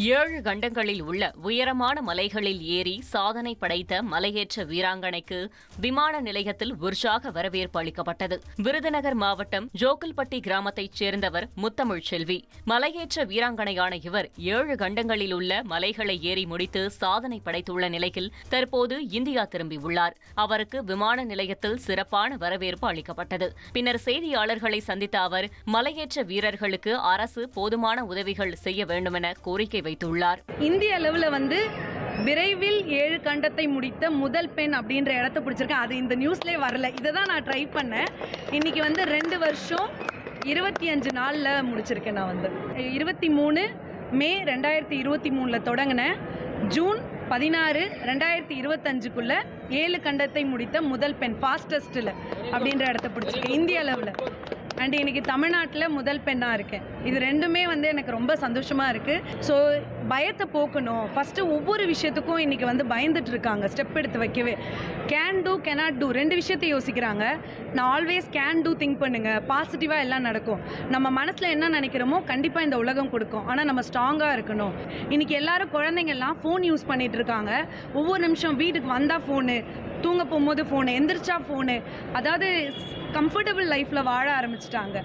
7 கண்டங்களில் உள்ள உயரமான மலைகளில் ஏறி சாதனை படைத்த மலையேற்ற வீராங்கனைக்கு விமான நிலையத்தில் உற்சாக வரவேற்பு அளிக்கப்பட்டது. விருதுநகர் மாவட்டம் ஜோக்கல்பட்டி கிராமத்தைச் சேர்ந்தவர் முத்தமிழ் செல்வி. மலையேற்ற வீராங்கனையான இவர் 7 கண்டங்களில் உள்ள மலைகளை ஏறி முடித்து சாதனை படைத்துள்ள நிலையில் தற்போது இந்தியா திரும்பியுள்ளார். அவருக்கு விமான நிலையத்தில் சிறப்பான வரவேற்பு அளிக்கப்பட்டது. பின்னர் செய்தியாளர்களை சந்தித்த அவர் மலையேற்ற வீரர்களுக்கு அரசு போதுமான உதவிகள் செய்ய வேண்டுமென கோரிக்கை வைத்துள்ளார். இந்திய அளவில் விரைவில் 7 கண்டத்தை முடித்த முதல் பெண் அப்படின்ற இடத்தை பிடிச்சிருக்கேன். அது இந்த நியூஸ்லேயே வரல. இதை தான் நான் ட்ரை பண்ணேன். இன்னைக்கு 2 வருஷம் 25 நாளில் முடிச்சிருக்கேன். நான் 23 மே 2023 தொடங்கினேன். ஜூன் 16 2025க்குள்ள 7 கண்டத்தை முடித்த முதல் பெண் ஃபாஸ்டஸ்டில் அப்படின்ற இடத்தை பிடிச்சிருக்கேன் இந்திய அளவில். அண்ட் இன்னைக்கு தமிழ்நாட்டில் முதல் பெண்ணாக இருக்கேன். இது ரெண்டுமே எனக்கு ரொம்ப சந்தோஷமாக இருக்குது. ஸோ பயத்தை போக்கணும். ஃபஸ்ட்டு ஒவ்வொரு விஷயத்துக்கும் இன்றைக்கி பயந்துட்டு இருக்காங்க. ஸ்டெப் எடுத்து வைக்கவே கேன் டூ கேனாட் டூ 2 விஷயத்தை யோசிக்கிறாங்க. நான் ஆல்வேஸ் கேன் டூ திங்க் பண்ணுங்கள். பாசிட்டிவாக எல்லாம் நடக்கும். நம்ம மனசில் என்ன நினைக்கிறோமோ கண்டிப்பாக இந்த உலகம் கொடுக்கும். ஆனால் நம்ம ஸ்ட்ராங்காக இருக்கணும். இன்றைக்கி எல்லாரும் குழந்தைங்கள்லாம் ஃபோன் யூஸ் பண்ணிகிட்டு இருக்காங்க. ஒவ்வொரு நிமிஷம் வீட்டுக்கு வந்தால் ஃபோனு, தூங்க போகும்போது ஃபோனு, எந்திரிச்சா ஃபோனு. அதாவது கம்ஃபர்டபுள் லைஃப்ல வாழ ஆரம்பிச்சிட்டாங்க.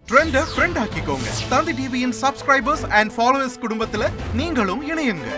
ட்ரெண்ட ஃப்ரெண்ட் ஆக்கிக்கோங்க. தந்தி டிவியின் சப்ஸ்கிரைபர்ஸ் அண்ட் ஃபாலோவர்ஸ் குடும்பத்துல நீங்களும் இணையுங்க.